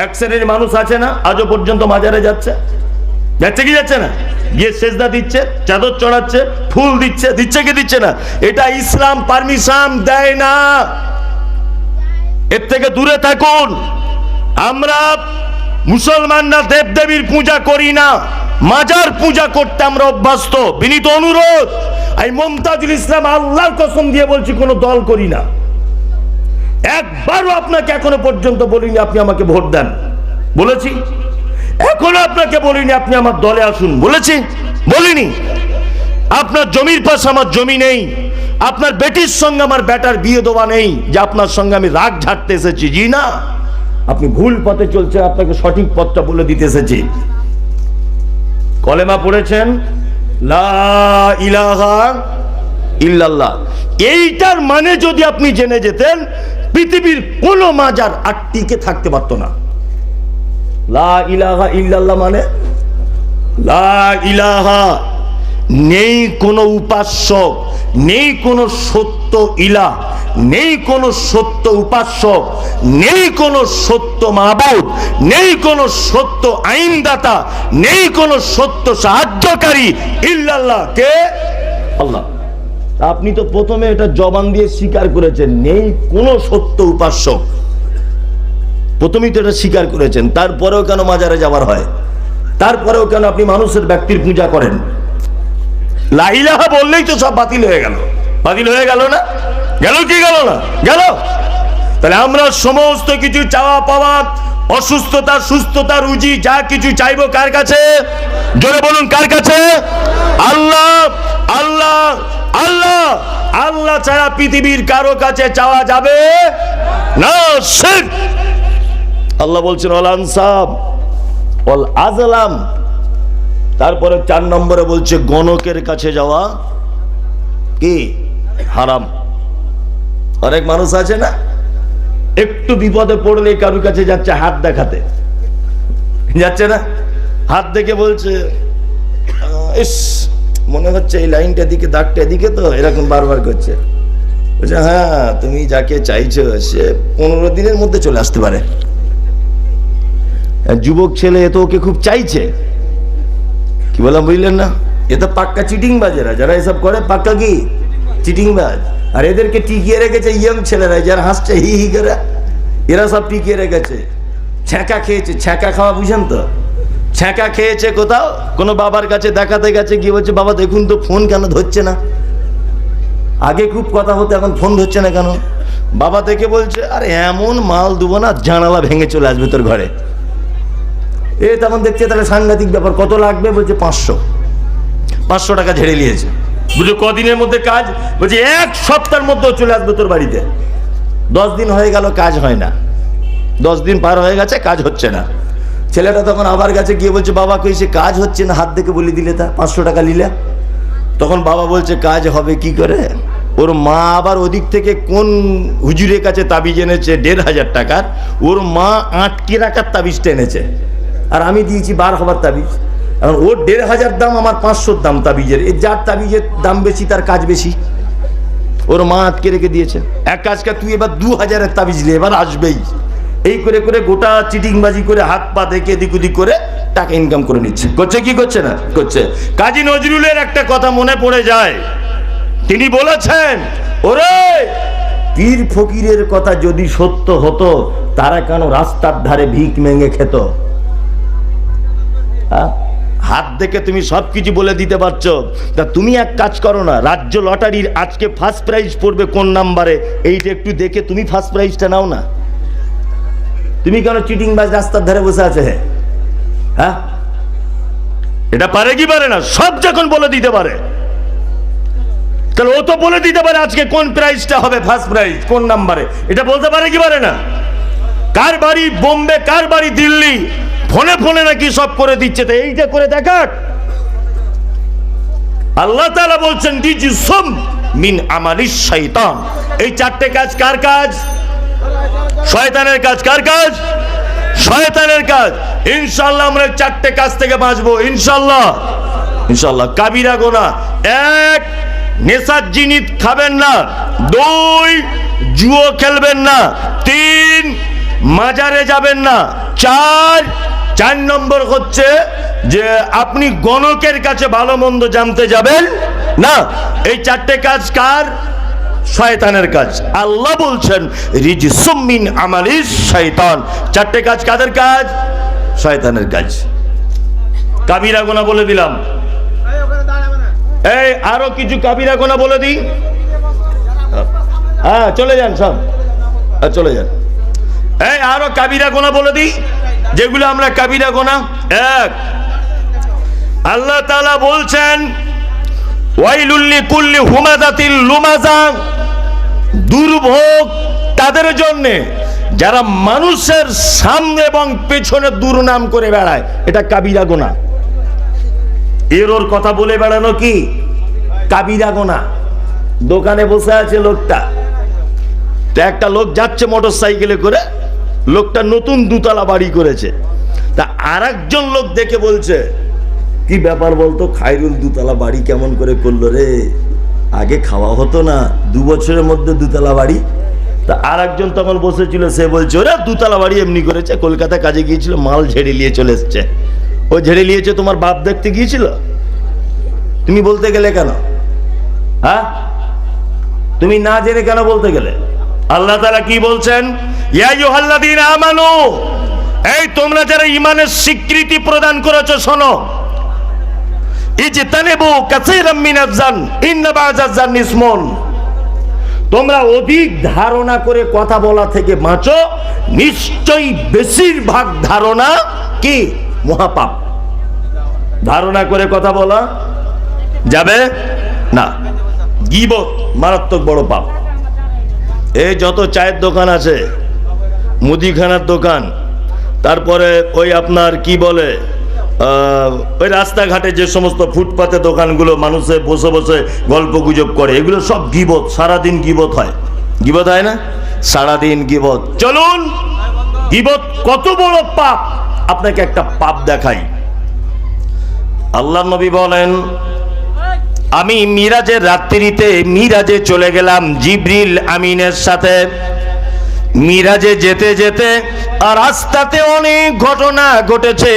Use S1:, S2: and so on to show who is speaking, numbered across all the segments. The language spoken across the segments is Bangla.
S1: এক শ্রেণীর মানুষ আছে না, আজও পর্যন্ত মাজারে যাচ্ছে, যাচ্ছে কি যাচ্ছে না, গিয়ে সেজদা দিচ্ছে, চাদর চড়াচ্ছে, ফুল দিচ্ছে, দিচ্ছে কি দিচ্ছে না? এটা ইসলাম পারমিশন দেয় না, এর থেকে দূরে থাকুন। আমরা মুসলমানরা দেবদেবীর পূজা করি না, মাজার পূজা করতে আমরা অভ্যস্ত। বিনীত অনুরোধ, আমি মুমতাজুল ইসলাম আল্লাহর কসম দিয়ে বলছি, কোনো দল করি না। একবারও আপনাকে এখনো পর্যন্ত বলিনি আপনি আমাকে ভোট দেন, বলেছি? এখনো আপনাকে বলিনি আপনি আমার দলে আসুন, বলেছি? বলিনি। আপনার জমির পাশে আমার জমি নেই, আপনার বেটির সঙ্গে আমার বেটার বিয়ে দেওয়া নেই যে আপনার সঙ্গে আমি রাগ ঝাড়তে এসেছি, জি না। আপনি ভুল পথে চলছেন, আপনাকে সঠিক পথটা বলে দিতে এসেছি। কলেমা পড়েছেন লা ইলাহা ইল্লাল্লাহ, এইটার মানে যদি আপনি জেনে যেতেন, পৃথিবীর কোন মাজার আর টিকে থাকতে পারত না। লা ইলাহা ইল্লাল্লাহ মানে লা ইলাহা, নেই কোনো উপাস্যক, নেই কোনো সত্য ইলাহ, নেই কোনো সত্য উপাস্যক, নেই কোনো সত্য মাবুদ, নেই কোনো সত্য আইনদাতা, নেই কোনো সত্য সাহায্যকারী ইল্লাল্লাহ। কে? আল্লাহ। আপনি তো প্রথমে এটা জবান দিয়ে স্বীকার করেছেন, নেই কোনো সত্য উপাস্যক, প্রথমেই তো এটা স্বীকার করেছেন। তারপরেও কেন মাজারে যাওয়ার হয়? তারপরেও কেন আপনি মানুষের ব্যক্তির পূজা করেন? লা ইলাহা বললেই তো সব বাতিল হয়ে গেল, বাতিল হয়ে গেল না? গেল কি গেল না? গেল। তাহলে আমরা সমস্ত কিছু চাওয়া পাওয়া, অসুস্থতা, সুস্থতা, রুজি, যা কিছু চাইবো কার কাছে? জোরে বলুন, কার কাছে? আল্লাহ, আল্লাহ, আল্লাহ। আল্লাহ ছাড়া পৃথিবীর কারো কাছে চাওয়া যাবে না। শিরক। আল্লাহ বলছেন ওয়াল আনসাব ওয়াল আজলাম। তারপরে 4 নম্বরে বলছে গণকের কাছে যাওয়া কি হারাম। অনেক মানুষ আছে না, একটু বিপদে পড়লে কারোর কাছে যাচ্ছে হাত দেখাতে, যাচ্ছে না, হাত দেখে বলছে ইস মনে হচ্ছে এই লাইনটা দিকে, দাগটা এদিকে, তো এরকম বারবার করছে। বলছে হ্যাঁ তুমি যাকে চাইছো সে 15 দিনের মধ্যে চলে আসতে পারে। যুবক ছেলে এ তো ওকে খুব চাইছে, কি বললাম বুঝলেন না? এ তো পাক্কা চিটিংবাজেরা, যারা এসব করে পাক্কা কি চিটিংবাজ। আর এদেরকে টিকিয়ে রেখেছে ইয়ং ছেলেরা, যারা হাসছে হি হি করে, এরা সব টিকিয়ে রেখেছে। ছ্যাঁকা খেয়েছে, ছ্যাঁকা খাওয়া বুঝেন তো? ছ্যাঁকা খেয়েছে কোথাও, কোনো বাবার কাছে দেখাতে গেছে, গিয়ে বলছে বাবা দেখুন তো ফোন কেন ধরছে না, আগে খুব কথা হতো এখন ফোন ধরছে না কেন? বাবা দেখে বলছে আরে এমন মাল দেবো না জানালা ভেঙে চলে আসবে তোর ঘরে। এ তখন দেখছে তাহলে সাংঘাতিক ব্যাপার, কত লাগবে? বলছে 500 টাকা ঝেড়ে নিয়েছে। বুঝলো কদিনের মধ্যে কাজ? বলছে 1 সপ্তাহের মধ্যে চলে আসবে তোর বাড়িতে। 10 দিন হয়ে গেল, কাজ হয় না। 10 দিন পার হয়ে গেছে, কাজ হচ্ছে না। ছেলেটা তখন আবার কাছে গিয়ে বলছে বাবা কইছে কাজ হচ্ছে না, হাত দেখে বলে দিলে তা 500 টাকা নিলে। তখন বাবা বলছে কাজ হবে কি করে? ওর মা আবার ওদিক থেকে কোন হুজুরের কাছে তাবিজ এনেছে 1500 টাকার, ওর মা আটকে রাখার তাবিজটা এনেছে, আর আমি দিয়েছি 12 তাবিজ। এখন ওর 1500 দাম, আমার 500 দাম তাবিজের। এই যার তাবিজের দাম বেশি তার কাজ বেশি। ওর মা আটকে রেখে দিয়েছে। এক কাজ কর, তুই এবার 2000-এর তাবিজ নিয়ে এবার আসবেই। এই করে করে গোটা চিটিংবাজি করে হাত পা দেখে এদিক ওদিক করে টাকা ইনকাম করে নিচ্ছে। করছে কি করছে না? করছে। কাজী নজরুলের একটা কথা মনে পড়ে যায়, তিনি বলেছেন ওরে পীর ফকিরের কথা যদি সত্য হতো তারা কেন রাস্তার ধারে ভিক মেঙে খেত? হাত দেখে তুমি সবকিছু বলে দিতে পারছো, তা তুমি এক কাজ করো না, রাজ্য লটারির আজকে ফার্স্ট প্রাইজ পড়বে কোন নাম্বারে, এইটা একটু দেখে তুমি ফার্স্ট প্রাইজটা নাও না। তুমি কেন চিটিংবাজ রাস্তার ধারে বসে আছে? হ্যাঁ, এটা পারে কি পারে না? সব যখন বলে দিতে পারে, তাহলে ও তো বলে দিতে পারে আজকে কোন প্রাইজটা হবে, ফার্স্ট প্রাইজ কোন নাম্বারে, এটা বলতে পারে কি পারে না? কার বাড়ি বোম্বে, কার বাড়ি দিল্লি, ফোনে ফোনে নাকি সব করে দিচ্ছে। তো এইটা করে দেখাক। আল্লাহ তাআলা বলছেন রিজসুম মিন আমালিশ শাইতান। এই 4টে কাজ কার কাজ? শয়তানের কাজ। কার কাজ? শয়তানের কাজ। ইনশাআল্লাহ আমরা 4টে কাজ থেকে বাঁচবো ইনশাআল্লাহ। ইনশাআল্লাহ। কাবিরা গুনাহ 1, নেশার জিনিস খাবেন না। 2, জুয়ো খেলবেন না। 3, মাজারে যাবেন না। চার নম্বর হচ্ছে যে আপনি গণকের কাছে ভালো মন্দ জানতে যাবেন না। এই চারটে কাজ কার? শয়তানের কাজ। আল্লাহ বলছেন রিজসুম মিন আমালিশ শয়তান। চারটে কাজ কাদের কাজ? শয়তানের কাজ। কাবিরা গুনাহ বলে দিলাম। এই আরো কিছু কাবিরা গুনাহ বলে দিই। হ্যাঁ চলে যান সব, চলে যান। এই আরো কাবিরা গুনাহ বলে দিই যেগুলো আমরা কাবিরা গুনাহ। এক, আল্লাহ তাআলা বলছেন ওয়াইলুল লিকুল্লি হুমাযাতিল লুমাযা, দুর্ভোগ তাদের জন্য যারা মানুষের সামনে এবং পেছনে দুর্নাম করে বেড়ায়। এটা কাবিরা গুনাহ। এর ওর কথা বলে বেড়ানো কি কাবিরা গুনাহ। দোকানে বসে আছে লোকটা, তো একটা লোক যাচ্ছে মোটর সাইকেলে করে, লোকটা নতুন দুতলা বাড়ি করেছে। তা আরেকজন লোক দেখে বলছে কি ব্যাপার বলতো, খায়রুল দুতলা বাড়ি কেমন করে করলো রে, আগে খাওয়া হতো না, 2 বছরের মধ্যে দুতলা বাড়ি। তা আরেকজন তখন বসেছিল, সে বলছে ওরা দুতলা বাড়ি এমনি করেছে, কলকাতা কাজে গিয়েছিল, মাল ঝেড়ে নিয়ে চলে এসছে। ও ঝেড়ে নিয়েছে, তোমার বাপ দেখতে গিয়েছিল, তুমি বলতে গেলে কেন? হ্যাঁ, তুমি না জেনে কেন বলতে গেলে? আল্লাহ তাআলা কি বলছেন? ইয়া আইয়ুহাল্লাযীনা আমানু, এই তোমরা যারা ঈমানের স্বীকৃতি প্রদান করেছো শোনো, ইজতানিবু কাসীরাম মিনাজ জান ইন্না বা'যাজ জান্নি ইসমুন, তোমরা অধিক ধারণা করে কথা বলা থেকে বাঁচো, নিশ্চয়ই বেশিরভাগ ধারণা কি মহাপাপ। ধারণা করে কথা বলা যাবে না। গীবত মারাত্মক বড় পাপ। এই যত চায়ের দোকান আছে, মুদিখানার দোকান, তারপরে ওই আপনার কি বলে ওই রাস্তাঘাটে যে সমস্ত ফুটপাতে দোকানগুলো মানুষে বসে বসে গল্প গুজব করে, এগুলো সব গীবত। সারাদিন গীবত হয়, গীবত হয় না? সারাদিন গীবত। চলুন গীবত কত বড় পাপ আপনাকে একটা পাপ দেখাই। আল্লাহর নবী বলেন, আমি মিরাজের রাত্রিতে মিরাজে চলে গেলাম জিবরিল আমিনের সাথে। মিরাজে যেতে যেতে রাস্তাতে অনেক ঘটনা ঘটেছে,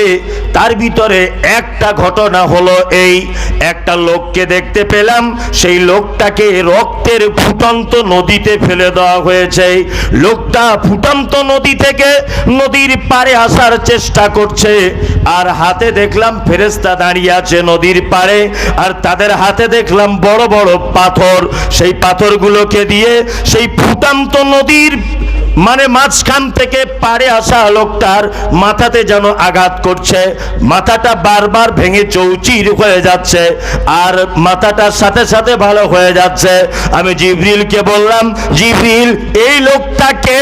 S1: তার ভিতরে একটা ঘটনা হলো এই, একটা লোককে দেখতে পেলাম, সেই লোকটাকে রক্তের ফুটন্ত নদীতে ফেলে দেওয়া হয়েছে। লোকটা ফুটন্ত নদী থেকে নদীর পাড়ে আসার চেষ্টা করছে, আর হাতে দেখলাম ফেরেশতা দাঁড়িয়ে আছে নদীর পাড়ে, আর তাদের হাতে দেখলাম বড় বড় পাথর। সেই পাথরগুলোকে দিয়ে সেই ফুটন্ত নদীর মানে মাঝখান থেকে পাড়ে আসা লোকটার মাথাতে যেন আঘাত করছে। মাথাটা বারবার ভেঙে চৌচির হয়ে যাচ্ছে, আর মাথাটার সাথে সাথে ভালো হয়ে যাচ্ছে। আমি জিবরিলকে বললাম, জিবরিল, এই লোকটাকে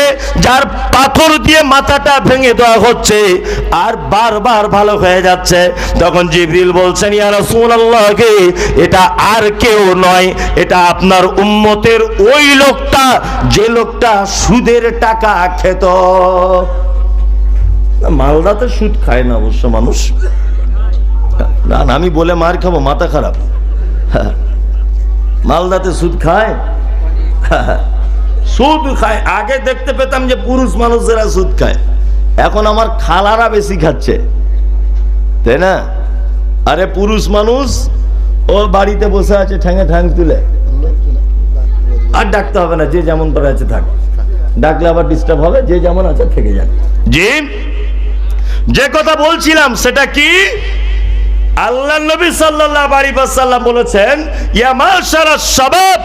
S1: যার পাথর দিয়ে মাথাটা ভেঙে দেওয়া হচ্ছে আর বারবার ভালো হয়ে যাচ্ছে, তখন জিবরিল বলছেন, ইয়া রাসূলুল্লাহ, এটা আর কেউ নয়, এটা আপনার উম্মতের ওই লোকটা যে লোকটা সুদের টাকা খেত। মালদাতে সুদ খায় না অবশ্য মানুষ, না আমি বলে মার খাবো, মাথা খারাপ। মালদাতে সুদ খায়, সুদ খায়। আগে দেখতে পেতাম যে পুরুষ মানুষেরা সুদ খায়, এখন আমার খালারা বেশি খাচ্ছে, তাই না? আরে পুরুষ মানুষ ও বাড়িতে বসে আছে ঠ্যাঙে ঠ্যাং তুলে, আর ডাকতে হবে না, যে যেমন করে আছে থাক, ডাকলে আবার ডিস্টার্ব হবে, যে যেমন আছে থেকে যান। জি, যে কথা বলছিলাম সেটা কি, আল্লাহ নবী সাল্লাল্লাহু আলাইহি ওয়াসাল্লাম বলেছেন, ইয়া মাশারাশ শাবাব